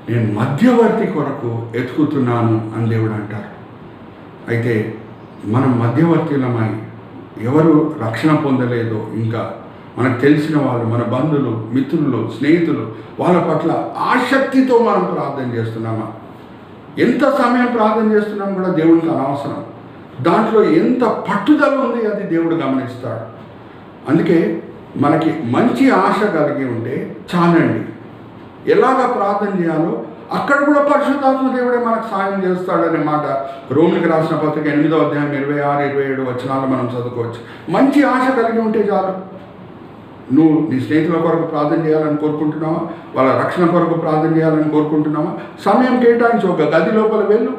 నేను మధ్యవర్తి కొరకు ఎతుకుతున్నాను అని దేవుడు అంటారు. అయితే మనం మధ్యవర్తులమై ఎవరు రక్షణ పొందలేదో ఇంకా మనకు తెలిసిన వాళ్ళు, మన బంధువులు, మిత్రులు, స్నేహితులు, వాళ్ళ పట్ల ఆసక్తితో మనం ప్రార్థన చేస్తున్నామా? ఎంత సమయం ప్రార్థన చేస్తున్నాం కూడా దేవునికి అనవసరం. దాంట్లో ఎంత పట్టుదల ఉంది అది దేవుడు గమనిస్తాడు. అందుకే మనకి మంచి ఆశ కలిగి ఉంటే చాలండి. ఎలాగ ప్రార్థన చేయాలో అక్కడ కూడా పరిశుద్ధాత్మ దేవుడే మనకు సాయం చేస్తాడనే మాట రోమిలికి రాసిన పత్రిక 8వ అధ్యాయం 26, 27 వచనాలు మనం చదువుకోవచ్చు. మంచి ఆశ కలిగి ఉంటే చాలు. నువ్వు నీ స్నేహితుల కొరకు ప్రార్థన చేయాలని కోరుకుంటున్నావా? వాళ్ళ రక్షణ కొరకు ప్రార్థన చేయాలని కోరుకుంటున్నావా? సమయం కేటాయించి ఒక గది లోపల వెళ్ళు,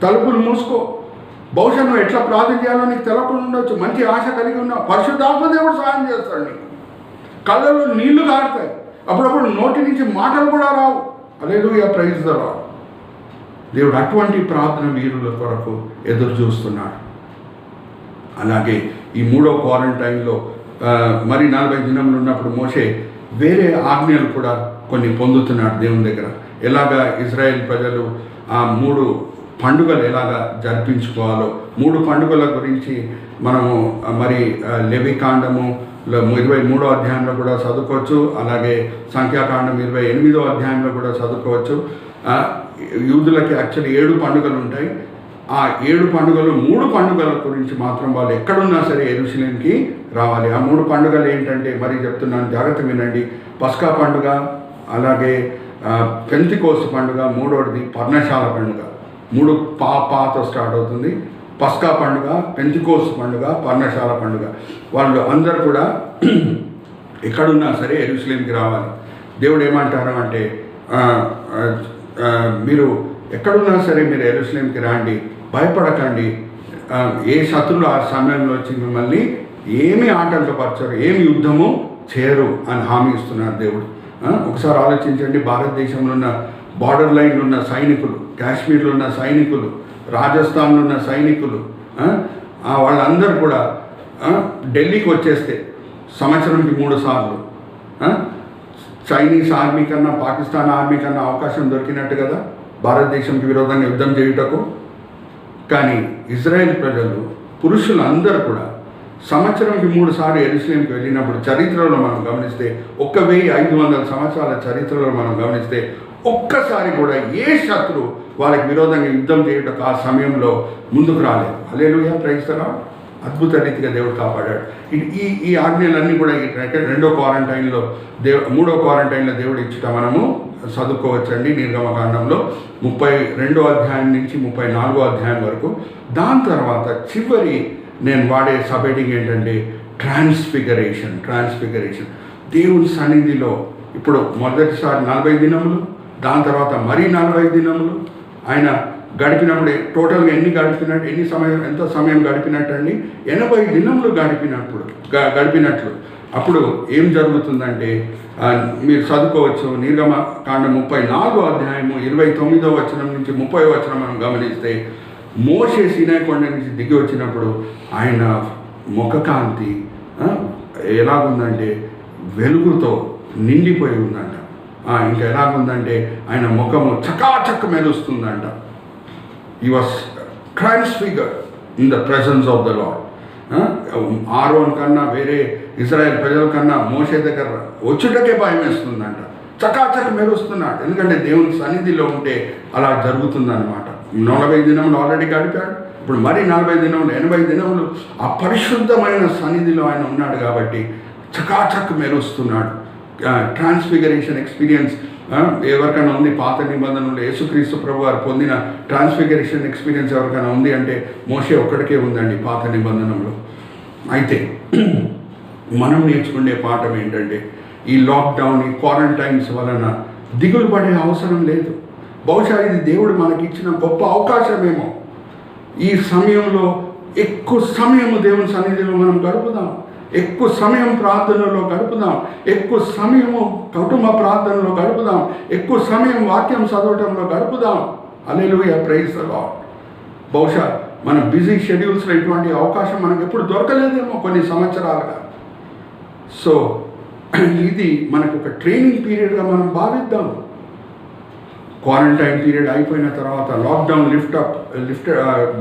తలుపులు మూసుకో. బహుశా నువ్వు ఎట్లా ప్రార్థన చేయాలో నీకు తెలవకుండా ఉండొచ్చు. మంచి ఆశ కలిగి ఉన్నావు, పరిశుద్ధాత్మ దేవుడు సాయం చేస్తాడు. నీకు కళ్ళలో నీళ్లు కారుతాయి, అప్పుడప్పుడు నోటి నుంచి మాటలు కూడా రావు. హల్లెలూయా, ప్రైజ్ ది లార్డ్. దేవుడు అటువంటి ప్రార్థన వీరుల కొరకు ఎదురు చూస్తున్నాడు. అలాగే ఈ 3వ క్వారంటైన్లో మరి 40 దినములు ఉన్నప్పుడు మోషే వేరే ఆజ్ఞలు కూడా కొన్ని పొందుతున్నాడు దేవుని దగ్గర. ఎలాగా ఇజ్రాయెల్ ప్రజలు ఆ 3 పండుగలు ఎలాగా జరిపించుకోవాలో 3 పండుగల గురించి మనము మరి లెవికాండము 23వ అధ్యాయంలో కూడా చదువుకోవచ్చు. అలాగే సంఖ్యాకాండం 28వ అధ్యాయంలో కూడా చదువుకోవచ్చు. యూదులకి యాక్చువల్లీ 7 పండుగలు ఉంటాయి. ఆ 7 పండుగలు 3 పండుగల గురించి మాత్రం వాళ్ళు ఎక్కడున్నా సరే యెరూషలేంకి రావాలి. ఆ 3 పండుగలు ఏంటంటే మరి చెప్తున్నాను, జాగ్రత్త వినండి. పస్కా పండుగ, అలాగే పెంతెకోస్తు పండుగ, 3వది పర్ణశాల పండుగ. 3 పాతో స్టార్ట్ అవుతుంది. పస్కా పండుగ, పెంతెకోస్తు పండుగ, పర్ణశాల పండుగ. వాళ్ళు అందరూ కూడా ఎక్కడున్నా సరే యెరూషలేంకి రావాలి. దేవుడు ఏమంటారు అంటే, మీరు ఎక్కడున్నా సరే మీరు యెరూషలేంకి రండి, భయపడకండి. ఏ శత్రులు ఆ సమయంలో వచ్చి మిమ్మల్ని ఏమీ ఆటంకపరచరు, ఏమి యుద్ధము చేయరు అని హామీ ఇస్తున్నారు దేవుడు. ఒకసారి ఆలోచించండి, భారతదేశంలో ఉన్న బార్డర్ లైన్లో ఉన్న సైనికులు, కాశ్మీర్లో ఉన్న సైనికులు, రాజస్థాన్లో ఉన్న సైనికులు, వాళ్ళందరూ కూడా ఢిల్లీకి వచ్చేస్తే సంవత్సరానికి 3 సార్లు చైనీస్ ఆర్మీ కన్నా పాకిస్తాన్ ఆర్మీ కన్నా అవకాశం దొరికినట్టు కదా భారతదేశంకి విరోధంగా యుద్ధం చేయుటకు. కానీ ఇజ్రాయెల్ ప్రజలు, పురుషులు అందరూ కూడా సంవత్సరానికి 3 సార్లు యెరూషలేంకి వెళ్ళినప్పుడు చరిత్రలో మనం గమనిస్తే 1500 సంవత్సరాల చరిత్రలో మనం గమనిస్తే ఒక్కసారి కూడా ఏ శత్రు వాళ్ళకి విరోధంగా యుద్ధం చేయటకు ఆ సమయంలో ముందుకు రాలేదు. హల్లెలూయా, ప్రైజ్ ది లార్డ్. అద్భుత రీతిగా దేవుడు కాపాడాడు. ఈ ఆజ్ఞలన్నీ కూడా ఈ 2వ క్వారంటైన్లో 3వ క్వారంటైన్లో దేవుడు ఇచ్చుట మనము చదువుకోవచ్చండి. నిర్గమకాండంలో 32వ అధ్యాయం నుంచి 34వ అధ్యాయం వరకు. దాని తర్వాత చివరి నేను వాడే సబ్హెడింగ్ ఏంటంటే ట్రాన్స్ఫిగరేషన్. దేవుని సన్నిధిలో ఇప్పుడు మొదటిసారి 40 దినములు, దాని తర్వాత మరీ 40 దినములు ఆయన గడిపినప్పుడు టోటల్గా ఎంత సమయం గడిపినట్టు అండి? 80 దినములు గడిపినట్లు. అప్పుడు ఏం జరుగుతుందంటే మీరు చదువుకోవచ్చు. నిర్గమకాండం 34వ అధ్యాయము 29వ వచనం నుంచి 30వ వచనం మనం గమనిస్తే, మోషే సీనాయి కొండ నుంచి దిగి వచ్చినప్పుడు ఆయన ముఖకాంతి ఎలాగుందంటే వెలుగుతో నిండిపోయి ఉందంట. ఇంకా ఎలాగుందంటే ఆయన ముఖము చకాచక్క మెరుస్తుందంట. He was transfigured in the presence of the Lord. Aaron కన్నా వేరే ఇజ్రాయెల్ ప్రజల కన్నా మోషే దగ్గర వచ్చుటకే భయం వేస్తుందంట. చకాచక మెరుస్తున్నాడు. ఎందుకంటే దేవుని సన్నిధిలో ఉంటే అలా జరుగుతుందన్నమాట. 40 దినములు ఆల్రెడీ గడిపాడు. ఇప్పుడు మరి 40 దినములు, 80 దినములు ఆ పరిశుద్ధమైన సన్నిధిలో ఆయన ఉన్నాడు కాబట్టి చకాచక్ మెరుస్తున్నాడు. ట్రాన్స్ఫిగరేషన్ ఎక్స్పీరియన్స్ ఎవరికైనా ఉంది? పాత నిబంధనలు యేసుక్రీస్తు ప్రభు వారు పొందిన ట్రాన్స్ఫిగరేషన్ ఎక్స్పీరియన్స్ ఎవరికైనా ఉంది అంటే మోషే ఒక్కడికే ఉందండి పాత నిబంధనలో. అయితే మనం నేర్చుకునే పాఠం ఏంటంటే ఈ లాక్డౌన్, ఈ క్వారంటైన్స్ వలన దిగులు పడే అవసరం లేదు. బహుశా ఇది దేవుడు మనకిచ్చిన గొప్ప అవకాశమేమో. ఈ సమయంలో ఎక్కువ సమయము దేవుని సన్నిధిలో మనం గడుపుదాం, ఎక్కువ సమయం ప్రార్థనలో గడుపుదాం, ఎక్కువ సమయము కుటుంబ ప్రార్థనలో గడుపుదాం, ఎక్కువ సమయం వాక్యం చదవటంలో గడుపుదాం. హల్లెలూయా, ప్రైజ్ ది లార్డ్. బహుశా మన బిజీ షెడ్యూల్స్లో ఇటువంటి అవకాశం మనకు ఎప్పుడు దొరకలేదేమో కొన్ని సంవత్సరాలుగా. సో ఇది మనకు ఒక ట్రైనింగ్ పీరియడ్గా మనం భావిద్దాం. క్వారంటైన్ పీరియడ్ అయిపోయిన తర్వాత,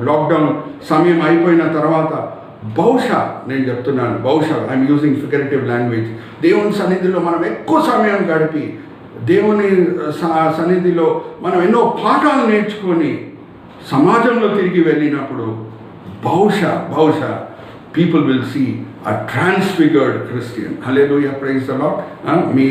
లాక్డౌన్ సమయం అయిపోయిన తర్వాత బహుశా నేను చెప్తున్నాను, ఐఎమ్ యూజింగ్ ఫిగరేటివ్ లాంగ్వేజ్, దేవుని సన్నిధిలో మనం ఎక్కువ సమయం గడిపి దేవుని సన్నిధిలో మనం ఎన్నో పాఠాలు నేర్చుకొని సమాజంలో తిరిగి వెళ్ళినప్పుడు బహుశా people will see a transfigured Christian. Hallelujah, praise the Lord. మీ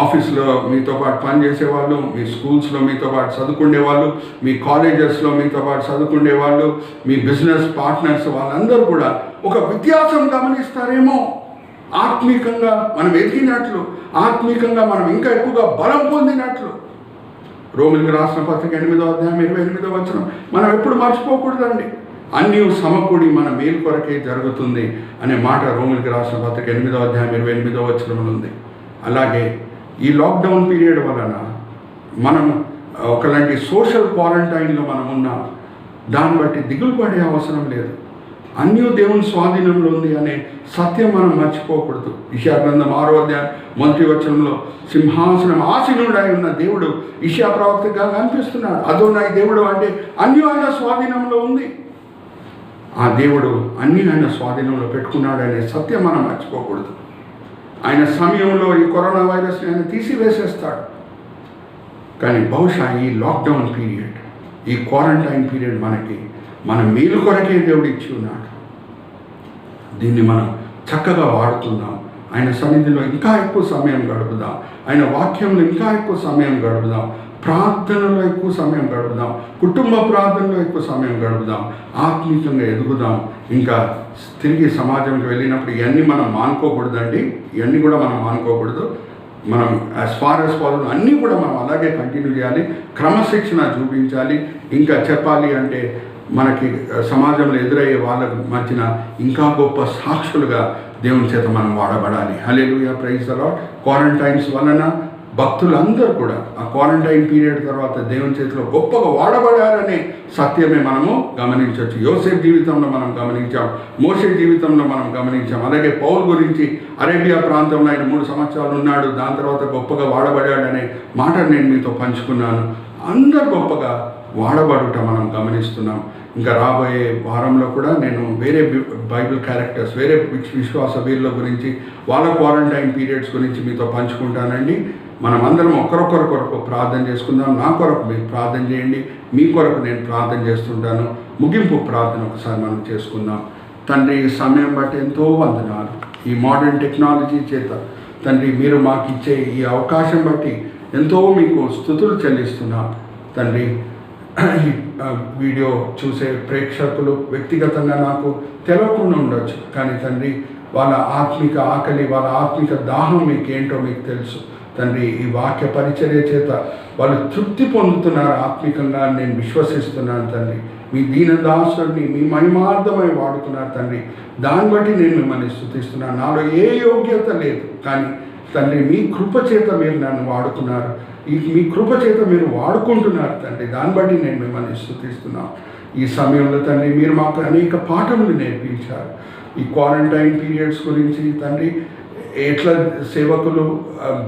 ఆఫీస్లో మీతో పాటు పనిచేసే వాళ్ళు, మీ స్కూల్స్లో మీతో పాటు చదువుకునే వాళ్ళు, మీ కాలేజెస్లో మీతో పాటు చదువుకునే వాళ్ళు, మీ బిజినెస్ పార్ట్నర్స్, వాళ్ళందరూ కూడా ఒక వ్యత్యాసం గమనిస్తారేమో. ఆత్మీకంగా మనం ఎదిగినట్లు, ఆత్మీకంగా మనం ఇంకా ఎక్కువగా బలం పొందినట్లు. రోమిలికి రాసిన పత్రిక 8వ అధ్యాయం 28వ వచనం మనం ఎప్పుడు మర్చిపోకూడదండి. అన్నీ సమకూడి మన మేలు కొరకే జరుగుతుంది అనే మాట రోమిలికి రాసిన పత్రిక 8వ అధ్యాయం 28వ వచనంలో ఉంది. అలాగే ఈ లాక్డౌన్ పీరియడ్ వలన మనం ఒకలాంటి సోషల్ క్వారంటైన్లో మనం ఉన్నాం. దాన్ని బట్టి దిగులు పడే అవసరం లేదు. అన్నీ దేవుని స్వాధీనంలో ఉంది అనే సత్యం మనం మర్చిపోకూడదు. యెషయా గ్రంథం 6వ అధ్యాయం 1వ వచనంలో సింహాసనం ఆసీనుడై ఉన్న దేవుడు యెషయా ప్రవక్తగా కనిపిస్తున్నాడు. అదోనాయి దేవుడు అంటే అన్నీ ఆయన స్వాధీనంలో ఉంది. ఆ దేవుడు అన్నీ ఆయన స్వాధీనంలో పెట్టుకున్నాడనే సత్యం మనం మర్చిపోకూడదు. ఆయన సమయంలో ఈ కరోనా వైరస్ని ఆయన తీసివేసేస్తాడు. కానీ బహుశా ఈ లాక్డౌన్ పీరియడ్, ఈ క్వారంటైన్ పీరియడ్ మన మేలు కొరకే దేవుడు ఇచ్చి ఉన్నాడు. దీన్ని మనం చక్కగా వాడుకుందాం. ఆయన సన్నిధిలో ఇంకా ఎక్కువ సమయం గడుపుదాం, ఆయన వాక్యంలో ఇంకా ఎక్కువ సమయం గడుపుదాం, ప్రార్థనలో ఎక్కువ సమయం గడుపుదాం, కుటుంబ ప్రార్థనలో ఎక్కువ సమయం గడుపుదాం, ఆత్మీయంగా ఎదుగుదాం. ఇంకా తిరిగి సమాజంకి వెళ్ళినప్పుడు ఇవన్నీ మనం మానుకోకూడదండి. ఇవన్నీ కూడా మనం మానుకోకూడదు. మనం యాజ్ ఫార్ యాజ్ పాసిబుల్ అన్నీ కూడా మనం అలాగే కంటిన్యూ చేయాలి, క్రమశిక్షణ చూపించాలి. ఇంకా చెప్పాలి అంటే మనకి సమాజంలో ఎదురయ్యే వాళ్ళ మధ్యన ఇంకా గొప్ప సాక్షులుగా దేవుని చేత మనం వాడబడాలి. హల్లెలూయా, ప్రైజ్ ది లార్డ్. క్వారంటైన్స్ వలన భక్తులందరూ కూడా ఆ క్వారంటైన్ పీరియడ్ తర్వాత దేవుని చేతిలో గొప్పగా వాడబడారనే సత్యమే మనము గమనించవచ్చు. యోసేపు జీవితంలో మనం గమనించాం, మోషే జీవితంలో మనం గమనించాం. అలాగే పౌలు గురించి అరేబియా ప్రాంతంలో ఆయన 3 సంవత్సరాలు ఉన్నాడు, దాని తర్వాత గొప్పగా వాడబడాడనే మాట నేను మీతో పంచుకున్నాను. అందరు గొప్పగా వాడబడుట మనం గమనిస్తున్నాం. ఇంకా రాబోయే వారంలో కూడా నేను వేరే బైబిల్ క్యారెక్టర్స్, వేరే విశ్వాస వీరుల గురించి, వాళ్ళ క్వారంటైన్ పీరియడ్స్ గురించి మీతో పంచుకుంటానండి. మనం అందరం ఒకరొకరి కొరకు ప్రార్థన చేసుకుందాం. నా కొరకు మీరు ప్రార్థన చేయండి, మీ కొరకు నేను ప్రార్థన చేస్తుంటాను. ముగింపు ప్రార్థన ఒకసారి మనం చేసుకుందాం. తండ్రి, ఈ సమయం బట్టి ఎంతో వందనాలు. ఈ మోడర్న్ టెక్నాలజీ చేత తండ్రి మీరు మాకు ఇచ్చే ఈ అవకాశం బట్టి ఎంతో మీకు స్తుతులు చెల్లిస్తున్నాం తండ్రి. ఈ వీడియో చూసే ప్రేక్షకులు వ్యక్తిగతంగా నాకు తెలవకుండా ఉండొచ్చు, కానీ తండ్రి వాళ్ళ ఆత్మిక ఆకలి, వాళ్ళ ఆత్మిక దాహం మీకేంటో మీకు తెలుసు తండ్రి. ఈ వాక్య పరిచర్య చేత వాళ్ళు తృప్తి పొందుతున్నారు ఆత్మికంగా నేను విశ్వసిస్తున్నాను తండ్రి. మీ దీనదాసుడిని మీ మహిమార్థమై వాడుకున్నారు తండ్రి. దాన్ని బట్టి నేను మిమ్మల్ని స్తుతిస్తున్నాను. నాలో ఏ యోగ్యత లేదు, కానీ తండ్రి మీ కృప చేత మీరు నన్ను వాడుకున్నారు. మీ కృప చేత మీరు వాడుకుంటున్నారు తండ్రి. దాన్ని బట్టి నేను మిమ్మల్ని స్తుతిస్తున్నాను. ఈ సమయంలో తండ్రి మీరు మాకు అనేక పాఠములు నేర్పించారు. ఈ క్వారంటైన్ పీరియడ్స్ గురించి తండ్రి ఎట్లా సేవకులు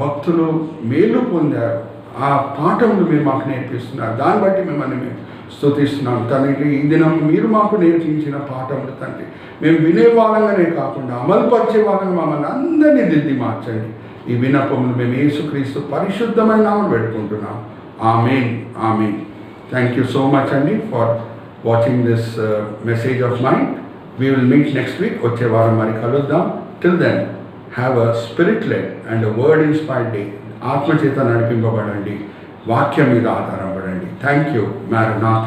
భక్తులు మేలు పొందారు, ఆ పాఠములు మీరు మాకు నేర్పిస్తున్నారు. దాన్ని బట్టి మిమ్మల్ని మేము స్తుతిస్తున్నాం తండ్రి. ఈ దినం మీరు మాకు నేర్పించిన పాఠములు తండ్రి మేము వినే వాళ్ళంగానే కాకుండా అమలుపరిచే వాళ్ళంగా మమ్మల్ని అందరినీ దిద్ది మార్చండి. ఈ విన్నపములు మేము యేసుక్రీస్తు పరిశుద్ధమైన నామమున పెట్టుకుంటున్నాం. ఆమేన్, ఆమేన్. థ్యాంక్ యూ సో మచ్ అండి for watching this message of mind. We will meet next week. వచ్చే వారం మరి కలుద్దాం. Till then, have a spirit-led and a word-inspired day. ఆత్మచేత నడిపింపబడండి, వాక్యం మీద ఆధారపడండి. Thank you. మారనాథ.